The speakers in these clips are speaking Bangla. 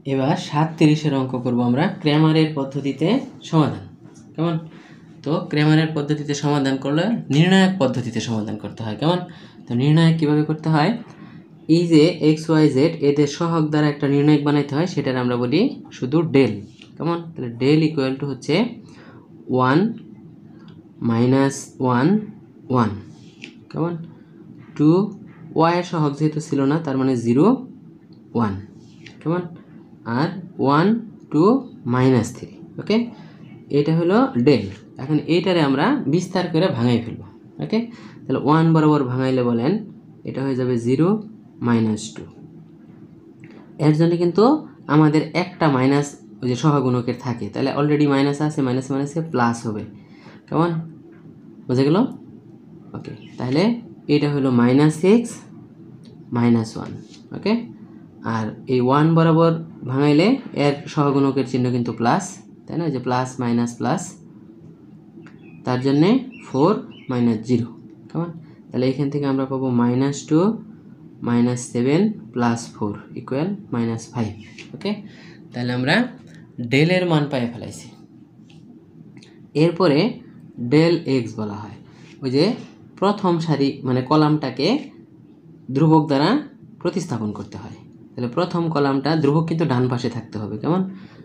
এবার 7-30 অঙ্ক করব আমরা ক্র্যামারের পদ্ধতিতে সমাধান। কেমন? তো ক্র্যামারের পদ্ধতিতে সমাধান করলে নির্ণায়ক পদ্ধতিতে সমাধান করতে হয়। কেমন? তো নির্ণায়ক কিভাবে করতে হয়? এই যে এক্স ওয়াই জেড এদের সহগ দ্বারা একটা নির্ণায়ক বানাইতে হয়, সেটার আমরা বলি শুধু ডেল। কেমন? তাহলে ডেল ইকুয়াল টু হচ্ছে 1 মাইনাস 1 1। কেমন? 2 ওয়াই এর সহগ যেহেতু ছিল না, তার মানে 0 1। কেমন? আর 1 2 মাইনাস 3। ওকে, এটা হলো ডেল। এখন এইটারে আমরা বিস্তার করে ভাঙাই ফেলবো। ওকে, তাহলে 1 বরাবর ভাঙাইলে বলেন এটা হয়ে যাবে 0 মাইনাস 2। এর জন্য কিন্তু আমাদের একটা মাইনাস ওই যে সহগুণকের থাকে, তাহলে অলরেডি মাইনাস আছে, মাইনাস মাইনাসে প্লাস হবে। কেমন? বুঝে গেল? ওকে, তাহলে এটা হলো -6 -1। ওকে, আর এই 1 বরাবর ভাঙাইলে এর সহগুণকের চিহ্ন কিন্তু প্লাস, তাই না? যে প্লাস মাইনাস প্লাস, তার জন্যে 4 - 0। কেমন? তাহলে এখান থেকে আমরা পাবো -2 -7 + 4 = -5। ওকে, তাহলে আমরা ডেলের মান পাই ফেলাইছি। এরপরে ডেল এক্স বলা হয় ওই যে প্রথম সারি মানে কলামটাকে ধ্রুবক দ্বারা প্রতিস্থাপন করতে হয়। তাহলে প্রথম কলামটা ধ্রুবক কিন্তু ডান পাশে থাকতে হবে। কেমন?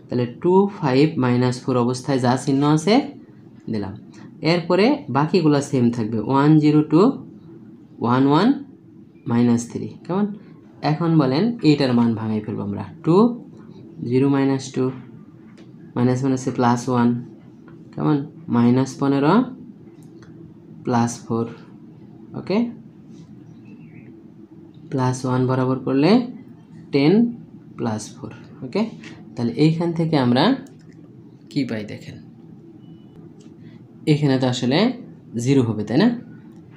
তাহলে 2 5 - 4 অবস্থায় যা চিহ্ন আছে দিলাম। এরপরে বাকিগুলো সেম থাকবে, 1 0 2 1 1 -3। কেমন? এখন বলেন এইটার মান ভাঙাই ফেলবো আমরা। 2 0 - 2 মাইনাস মাইনাসে +1। কেমন? -15 +4। ওকে, +1 বরাবর করলে 10 + 4। ওকে, তাহলে এইখান থেকে আমরা কি পাই দেখেন, এখানে তো আসলে 0 হবে, তাই না?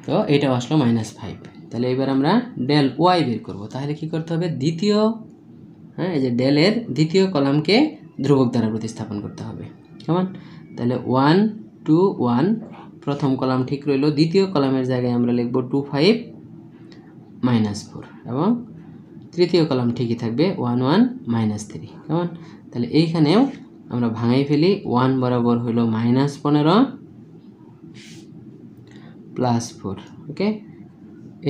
তো এটাও আসলো -5। তাহলে এবার আমরা ডেল ওয়াই বের করব। তাহলে কি করতে হবে? দ্বিতীয়, এই যে ডেলের দ্বিতীয় কলামকে ধ্রুবক দ্বারা প্রতিস্থাপন করতে হবে। কেমন? তাহলে 1 2 1 প্রথম কলাম ঠিক রইল, দ্বিতীয় কলামের জায়গায় আমরা লিখব 2 5 -4 এবং তৃতীয় কলাম ঠিকই থাকবে 1 1 -3। কেমন? তাহলে এইখানেও আমরা ভাঙাই ফেলি। 1 বরাবর হলো -15 +4। ওকে,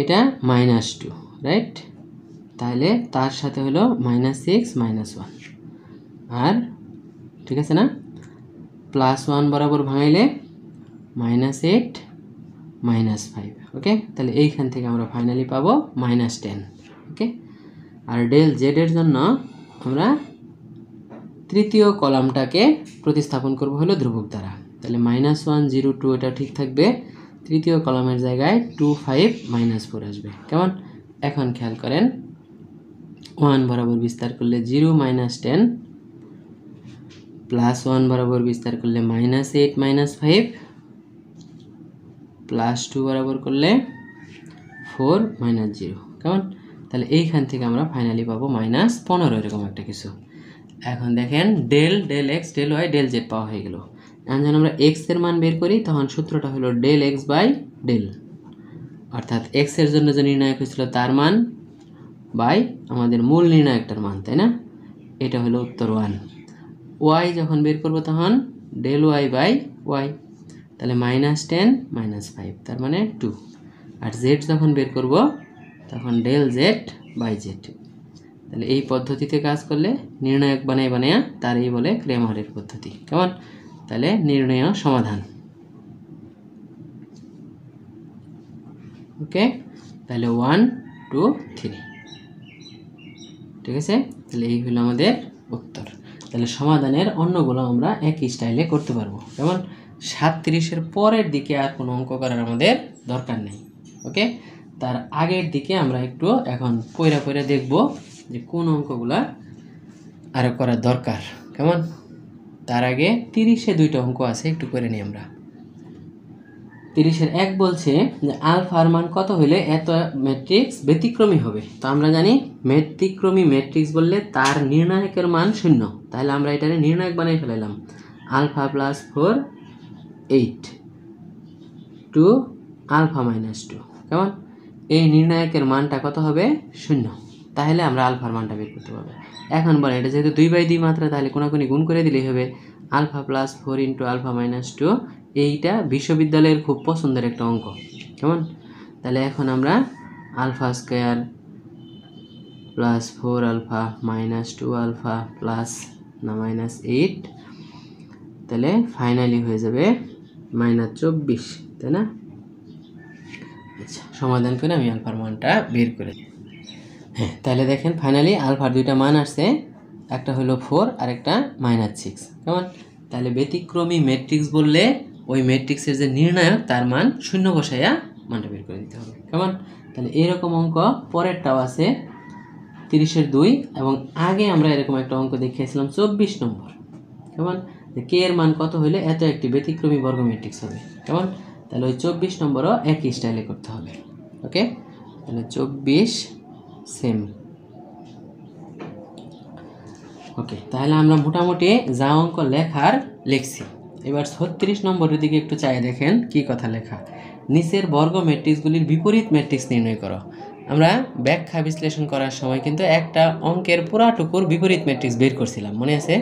এটা -2, রাইট? তাহলে তার সাথে হলো -6 -1। আর ঠিক আছে না? +1 বরাবর ভাঙাইলে -8 -5। ওকে, তাহলে এইখান থেকে আমরা ফাইনালি পাবো -10। ওকে, আর ডেল জেড এর জন্য আমরা তৃতীয় কলামটাকে প্রতিস্থাপন করব হলো ধ্রুবক দ্বারা। তাহলে -1 0 2 এটা ঠিক থাকবে, তৃতীয় কলামের জায়গায় 2 5 -4 আসবে। কেমন? এখন খেয়াল করেন, 1 বরাবর বিস্তার করলে 0 -10 +1 বরাবর বিস্তার করলে -8 -5 +2 বরাবর করলে 4 -0। কেমন? তাহলে এইখান থেকে আমরা ফাইনালি পাবো -15 এরকম একটা কিছু। এখন দেখেন del del X del Y del Z পাওয়া হয়ে গেল। এখন যখন আমরা এক্স এর মান বের করি তখন সূত্রটা হলো ডেল এক্স বাই ডেল, অর্থাৎ এক্স এর জন্য যে নির্ণায়ক হয়েছিল তার মান বাই আমাদের মূল নির্ণায়কটার মান, তাই না? এটা হলো উত্তর 1। ওয়াই যখন বের করব তখন ডেল ওয়াই বাই ওয়াই, তাহলে -10 -5 তার মানে 2। আর জেড যখন বের করব তখন ডেল জেড বাই জেড। তাহলে এই পদ্ধতিতে কাজ করলে নির্ণায়ক বানাইয়া তারই বলে ক্র্যামারের পদ্ধতি। কেমন? তাহলে নির্ণয় সমাধান। ওকে, তাহলে 1 2 3। ঠিক আছে, তাহলে এই হলো আমাদের উত্তর। তাহলে সমাধানের অন্যগুলো আমরা একই স্টাইলে করতে পারবো। যেমন 37 পরের দিকে আর কোনো অঙ্ক করার আমাদের দরকার নেই। ওকে, তার আগের দিকে আমরা একটু এখন পয়রা দেখব যে কোন অঙ্কগুলা আরো করার দরকার। কেমন? তার আগে 30-এ 2টা অঙ্ক আছে, একটু করে নিই আমরা। 30-এর 1 বলছে যে আলফার মান কত হলে এত ম্যাট্রিক্স ব্যতিক্রমী হবে। তো আমরা জানি ব্যতিক্রমী ম্যাট্রিক্স বললে তার নির্ণায়কের মান 0। তাহলে আমরা এটারে নির্ণায়ক বানিয়ে ফেলাইলাম, আলফা + 4 8 2 আলফা - 2। কেমন? এই নির্ণায়কের মানটা কত হবে? 0। তাহলে আমরা আলফার মানটা বের করতে পারবো। এখন বলে এটা যেহেতু 2/2 মাত্রা, তাহলে কোনাকুনি গুণ করে দিলেই হবে alpha plus 4 into alpha minus 2। এইটা বিশ্ববিদ্যালয়ের খুব পছন্দের একটা অঙ্ক, কেমন? তাহলে এখন আমরা alpha square plus 4 alpha minus 2 alpha plus না মাইনাস 8, তাহলে ফাইনালি হয়ে যাবে -24, তাই না? আচ্ছা, সমাধান করে আমি আলফার মানটা বের করে দিই। হ্যাঁ, তাহলে দেখেন ফাইনালি আলফার দুইটা মান আসছে, একটা হলো 4 আর একটা -6, কেমন? তাহলে ব্যতিক্রমী ম্যাট্রিক্স বললে ওই ম্যাট্রিক্সের যে নির্ণায়ক তার মান 0 বসাইয়া মানটা বের করে দিতে হবে, কেমন? তাহলে এরকম অঙ্ক পরেরটাও আছে 30-2, এবং আগে আমরা এরকম একটা অঙ্ক দেখিয়েছিলাম 24 নম্বর, কেমন? কে এর মান কত হইলে এত একটি ব্যতিক্রমী বর্গ ম্যাট্রিক্স হবে, কেমন? তাহলে ওই 24 নম্বরও একই স্টাইলে করতে হবে। ওকে, তাহলে 24 সেম। ওকে, তাহলে আমরা মোটামুটি যা অঙ্ক লেখার লিখছি। এবার 36 নম্বরের দিকে একটু চাই, দেখেন কি কথা লেখা। নিচের বর্গ ম্যাট্রিক্সগুলির বিপরীত ম্যাট্রিক্স নির্ণয় করো। আমরা ব্যাখ্যা বিশ্লেষণ করার সময় কিন্তু একটা অঙ্কের পুরাটুকুর বিপরীত ম্যাট্রিক্স বের করছিলাম, মনে আছে?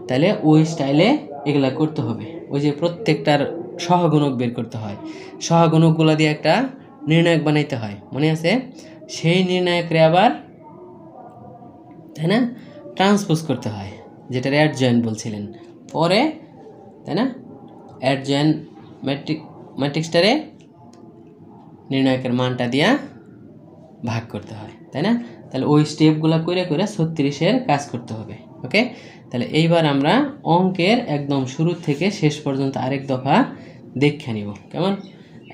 তাহলে ওই স্টাইলে এগুলা করতে হবে। ওই যে প্রত্যেকটার সহগুণক বের করতে হয়, সহগুণকগুলো দিয়ে একটা নির্ণায়ক বানাইতে হয়, মনে আছে? সেই নির্ণায়করে আবার, তাই না, ট্রান্সপোজ করতে হয়, যেটার অ্যাডজয়েন্ট বলছিলেন পরে, তাই না? অ্যাডজয়েন্ট ম্যাট্রিক্সটারে নির্ণায়কের মানটা দিয়া ভাগ করতে হয়, তাই না? তাহলে ওই স্টেপগুলো করে করে 36-এর কাজ করতে হবে। ওকে, তাহলে এইবার আমরা অঙ্কের একদম শুরু থেকে শেষ পর্যন্ত আরেক দফা দেখে নিব, কেমন?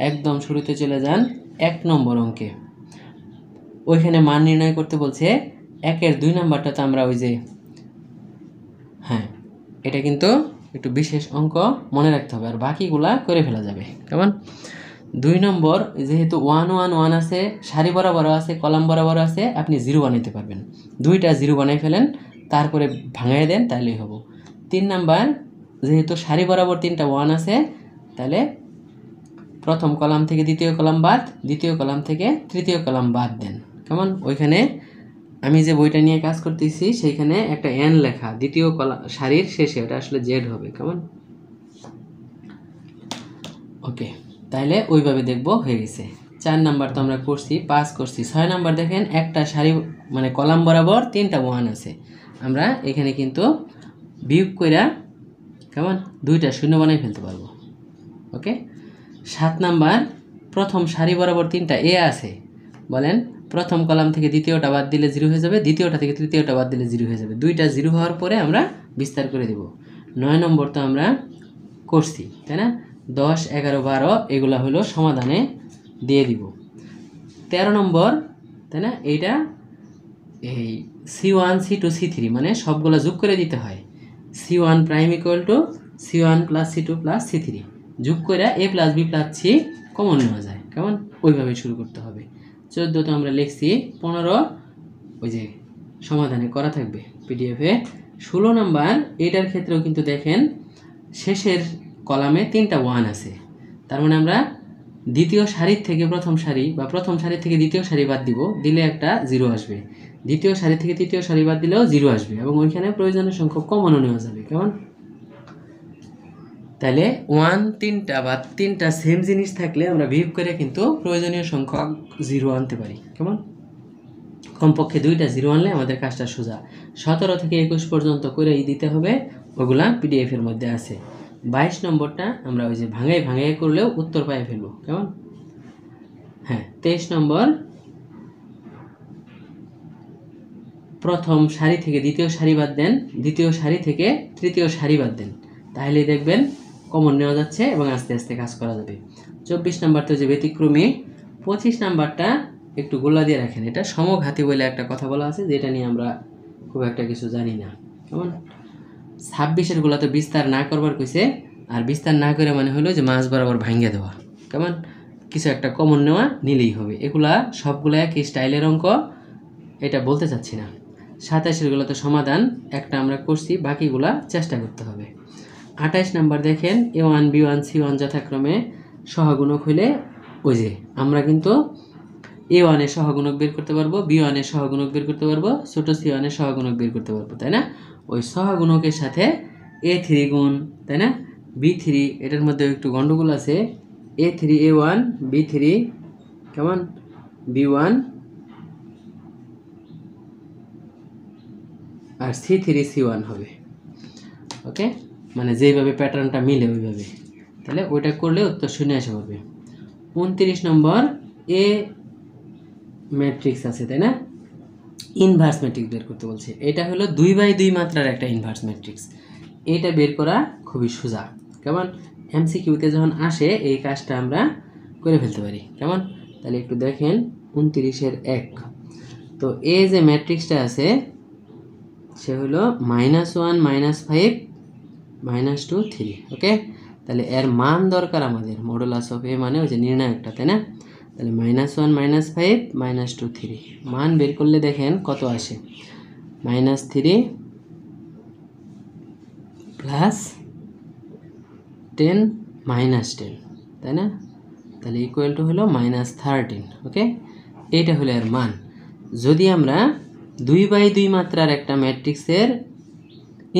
একদম শুরুতে চলে যান 1 নম্বর অঙ্কে। ওইখানে মান নির্ণয় করতে বলছে 1-এর 2 নাম্বারটা তো আমরা ওই যে, হ্যাঁ, এটা কিন্তু একটু বিশেষ অঙ্ক, মনে রাখতে হবে, আর বাকিগুলা করে ফেলা যাবে, কেমন? 2 নম্বর যেহেতু 1 1 1 আছে, সারি বরাবরও আছে, কলাম বরাবরও আছে, আপনি 0 বানাইতে পারবেন। 2টা 0 বানাই ফেলেন, তারপরে ভাঙাই দেন, তাহলেই হবো। 3 নাম্বার যেহেতু সারি বরাবর 3টা 1 আছে, তাহলে প্রথম কলাম থেকে দ্বিতীয় কলাম বাদ, দ্বিতীয় কলাম থেকে তৃতীয় কলাম বাদ দেন, কেমন? ওইখানে আমি যে বইটা নিয়ে কাজ করতেছি সেইখানে একটা n লেখা দ্বিতীয় কলাম সারির শেষে, ওটা আসলে z হবে, কেমন? ওকে, তাহলে ওইভাবে দেখব, হয়ে গেছে। 4 নাম্বার তো আমরা করছি, 5 করছি। 6 নাম্বার দেখেন একটা সারি মানে কলাম বরাবর 3টা 1 আছে, আমরা এখানে কিন্তু বিয়োগ কইরা, কেমন, 2টা 0 বানাই ফেলতে পারবো। ওকে, 7 নাম্বার প্রথম সারি বরাবর 3টা a আছে, বলেন প্রথম কলাম থেকে দ্বিতীয়টা বাদ দিলে 0 হয়ে যাবে, দ্বিতীয়টা থেকে তৃতীয়টা বাদ দিলে 0 হয়ে যাবে, 2টা 0 হওয়ার পরে আমরা বিস্তার করে দেব। 9 নম্বর তো আমরা করছি, তাই না? 10 11 12 এগুলা হলো সমাধানে দিয়ে দিব। 13 নম্বর, তাই না, এইটা এই C1 C2 C3 মানে সবগুলা যোগ করে দিতে হয়। C1 prime equal to C1 plus C2 plus C3 যোগ করে A plus B plus C common নেওয়া যায়, কেমন? ওইভাবে শুরু করতে হবে। 14 তো আমরা লিখছি, 15 ওই যে সমাধানে করা থাকবে পিডিএফে। 16 নাম্বার এটার ক্ষেত্রেও কিন্তু দেখেন শেষের কলামে 3টা 1 আছে, তার মানে আমরা দ্বিতীয় সারির থেকে প্রথম সারি বা প্রথম সারি থেকে দ্বিতীয় সারি বাদ দিব, দিলে একটা 0 আসবে, দ্বিতীয় সারি থেকে তৃতীয় সারি বাদ দিলেও 0 আসবে, এবং ওইখানে প্রয়োজনীয় সংখ্যক কমনও নেওয়া যাবে, কেমন? তাহলে 1 3টা বা 3টা সেম জিনিস থাকলে আমরা বিয়োগ করে কিন্তু প্রয়োজনীয় সংখ্যক 0 আনতে পারি, কেমন? কমপক্ষে 2টা 0 আনলে আমাদের কাজটা সোজা। 17 থেকে 21 পর্যন্ত করেই দিতে হবে, ওগুলা পিডিএফ এর মধ্যে আছে। 22 নম্বরটা আমরা ওই যে ভাঙাই ভাঙাই করলেও উত্তর পাই ফেলবো, কেমন? হ্যাঁ, 23 নম্বর প্রথম সারি থেকে দ্বিতীয় সারি বাদ দেন, দ্বিতীয় সারি থেকে তৃতীয় সারি বাদ দেন, তাহলেই দেখবেন কমন নেওয়া যাচ্ছে এবং আস্তে আস্তে কাজ করা যাবে। 24 নাম্বার তো যে ব্যতিক্রমী। 25 নাম্বারটা একটু গোলা দিয়ে রাখেন, এটা সমঘাতী বলে একটা কথা বলা আছে, যেটা নিয়ে আমরা খুব একটা কিছু জানি না, কেমন? 26-এর গুলা তো বিস্তার না করবার কইছে, আর বিস্তার না করে মানে হলো যে মাছ বরাবর ভাঙ্গে দেওয়া, কেমন? কিছু একটা কমন নেওয়া নিলেই হবে। এগুলা সবগুলা একই স্টাইলের অঙ্ক, এটা বলতে চাচ্ছি না। 27-এর গুলো তো সমাধান একটা আমরা করছি, বাকিগুলা চেষ্টা করতে হবে। 28 নাম্বার দেখেন A1 B1 C1 যথাক্রমে সহগুণক হইলে ওই যে আমরা কিন্তু A1 এর সহগুণক বের করতে পারবো, B1 এর সহগুণক বের করতে পারবো, ছোট C1 এর সহগুণক বের করতে পারবো, তাই না? ওই সহগুণকের সাথে A3 গুণ, তাই না? B3, এটার মধ্যে একটু গন্ডগোল আছে, A3 A1, B3 কেমন B1 আর C3 C1 হবে। ওকে, মানে যেইভাবে প্যাটার্নটা মিলে ওইভাবে, তাহলে ওইটা করলে উত্তর শূন্য আসে পাবে। 29 নম্বর এ ম্যাট্রিক্স আছে, তাই না? ইনভার্স ম্যাট্রিক্স বের করতে বলছে। এটা হলো 2/2 মাত্রার একটা ইনভার্স ম্যাট্রিক্স। এটা বের করা খুবই সোজা, কেমন? এমসিকিউতে যখন আসে এই কাজটা আমরা করে ফেলতে পারি, কেমন? তাহলে একটু দেখেন 29-এর 1। তো এ যে ম্যাট্রিক্সটা আছে সে হলো -1 -5 -2 3। ওকে, তাহলে এর মান দরকার আমাদের, মডুলাস অফ এ মানে ওই যে নির্ণায়কটা, তাই না? তাহলে -1 -5 -2 3 মান বের করলে দেখেন কত আসে, -3 + 10 -10, তাই না? তাহলে ইকুয়াল টু হলো -13। ওকে, এইটা হলো এর মান। যদি আমরা 2/2 মাত্রার একটা ম্যাট্রিক্সের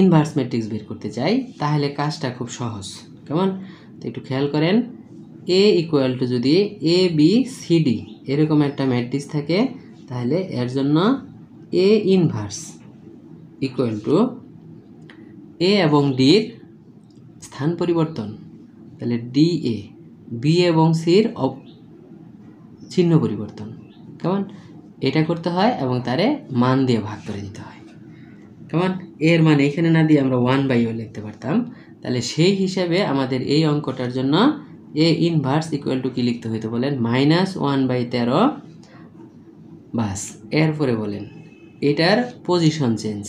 ইনভার্স ম্যাট্রিক্স বের করতে চাই তাহলে কাজটা খুব সহজ, কেমন? তো একটু খেয়াল করেন, এ ইকুয়াল টু যদি এ বি সি ডি এরকম একটা ম্যাট্রিক্স থাকে তাহলে এর জন্য এ ইনভার্স ইকুয়াল টু এ এবং ডির স্থান পরিবর্তন, তাহলে ডি এ, বি এবং সির চিহ্ন পরিবর্তন, কেমন? এটা করতে হয় এবং তারে মান দিয়ে ভাগ করে দিতে হয়, কেমন? এর মান এখানে না দিয়ে আমরা 1/ও লিখতে পারতাম। তাহলে সেই হিসাবে আমাদের এই অঙ্কটার জন্য এ ইনভার্স ইকুয়াল টু কি লিখতে হইতো বলেন, -1/13। বাস, এরপরে বলেন এটার পজিশন চেঞ্জ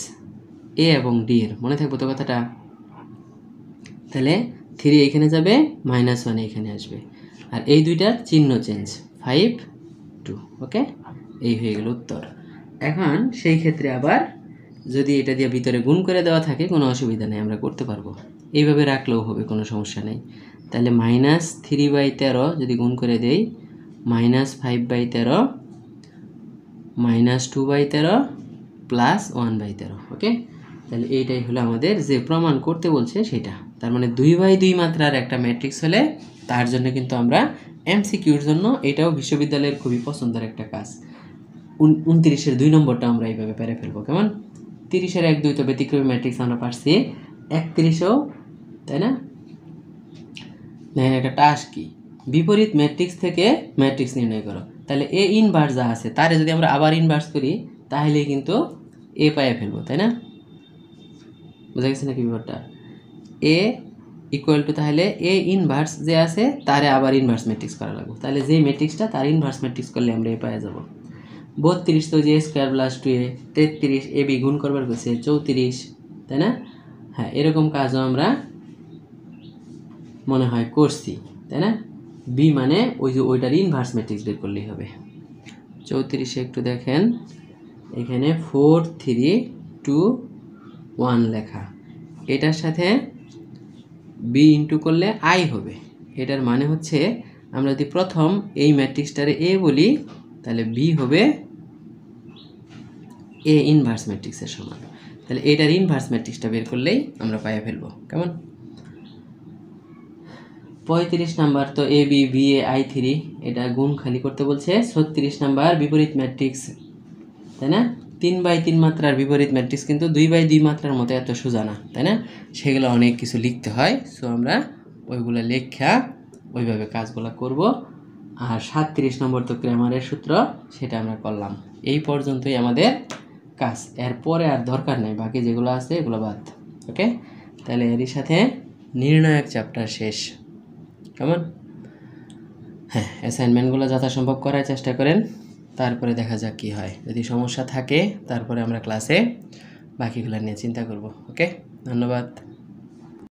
এ এবং ডি এর, মনে থাকবে তো কথাটা? তাহলে 3 এখানে যাবে, -1 এখানে আসবে, আর এই দুইটার চিহ্ন চেঞ্জ 5 2। ওকে, এই হয়ে গেল উত্তর। এখন সেই ক্ষেত্রে আবার যদি এটা দিয়ে ভিতরে গুণ করে দেওয়া থাকে কোনো অসুবিধা নেই, আমরা করতে পারবো, এইভাবে রাখলেও হবে, কোনো সমস্যা নেই। তাহলে -3/13 যদি গুণ করে দেই, -5/13 -2/13 + 1/13। ওকে, তাহলে এইটাই হলো আমাদের যে প্রমাণ করতে বলছে সেটা। তার মানে 2/2 মাত্রার একটা ম্যাট্রিক্স হলে তার জন্য কিন্তু আমরা এমসিকিউর জন্য এটাও বিশ্ববিদ্যালয়ের খুবই পছন্দের একটা কাজ। 29-এর 2 নম্বরটা আমরা এইভাবে পেরে ফেলবো, কেমন? 30-এর 1 2 তো ব্যতিক্রমী ম্যাট্রিক্স আমরা পারছি, 31-ও, তাই না? দেখেন একটা টাস্ক কি, বিপরীত ম্যাট্রিক্স থেকে ম্যাট্রিক্স নির্ণয় করো। তাহলে এ ইনভার্স যা আছে তারে যদি আমরা আবার ইনভার্স করি তাহলে কিন্তু এ পায়ে ফেলবো, তাই না? বুঝা গেছে নাকি ব্যাপারটা? এ ইকুয়াল টু, তাহলে এ ইনভার্স যে আছে তারে আবার ইনভার্স ম্যাট্রিক্স করা লাগবে, তাহলে যে ম্যাট্রিক্সটা তার ইনভার্স ম্যাট্রিক্স করলে আমরা এ পায়ে যাব। 32 তো যে স্কোয়ার + 2a, 33 এ বি গুণ করবার করছে 34, তাই না? হ্যাঁ, এরকম কাজও আমরা মনে হয় করছি, তাই না? বি মানে ওই যে ওইটার ইনভার্স ম্যাট্রিক্স বের করলেই হবে। 34-এ একটু দেখেন এখানে 4 3 2 1 লেখা, এটার সাথে বি ইন্টু করলে আই হবে। এটার মানে হচ্ছে আমরা যদি প্রথম এই ম্যাট্রিক্সটারে এ বলি তাহলে বি হবে এ ইনভার্স ম্যাট্রিক্সের সমান। তাহলে এটার ইনভার্স ম্যাট্রিক্সটা বের করলেই আমরা পাইয়া ফেলবো, কেমন? 35 নাম্বার তো A B B A I 3, এটা গুণ খালি করতে বলছে। 36 নাম্বার বিপরীত ম্যাট্রিক্স, তাই না? 3/3 মাত্রার বিপরীত ম্যাট্রিক্স কিন্তু 2/2 মাত্রার মতো এত সোজা না, তাই না? সেগুলো অনেক কিছু লিখতে হয়, সো আমরা ওইগুলো লেখা ওইভাবে কাজগুলো করব। আর 37 নম্বর তো ক্র্যামারের সূত্র, সেটা আমরা করলাম। এই পর্যন্তই আমাদের কাজ, এরপরে আর দরকার নেই, বাকি যেগুলো আছে এগুলো বাদ। ওকে, তাহলে এরই সাথে নির্ণায়ক চ্যাপ্টার শেষ, কেমন? হ্যাঁ, অ্যাসাইনমেন্টগুলো যথাসম্ভব করার চেষ্টা করেন, তারপরে দেখা যাক কী হয়। যদি সমস্যা থাকে তারপরে আমরা ক্লাসে বাকিগুলো নিয়ে চিন্তা করব। ওকে, ধন্যবাদ।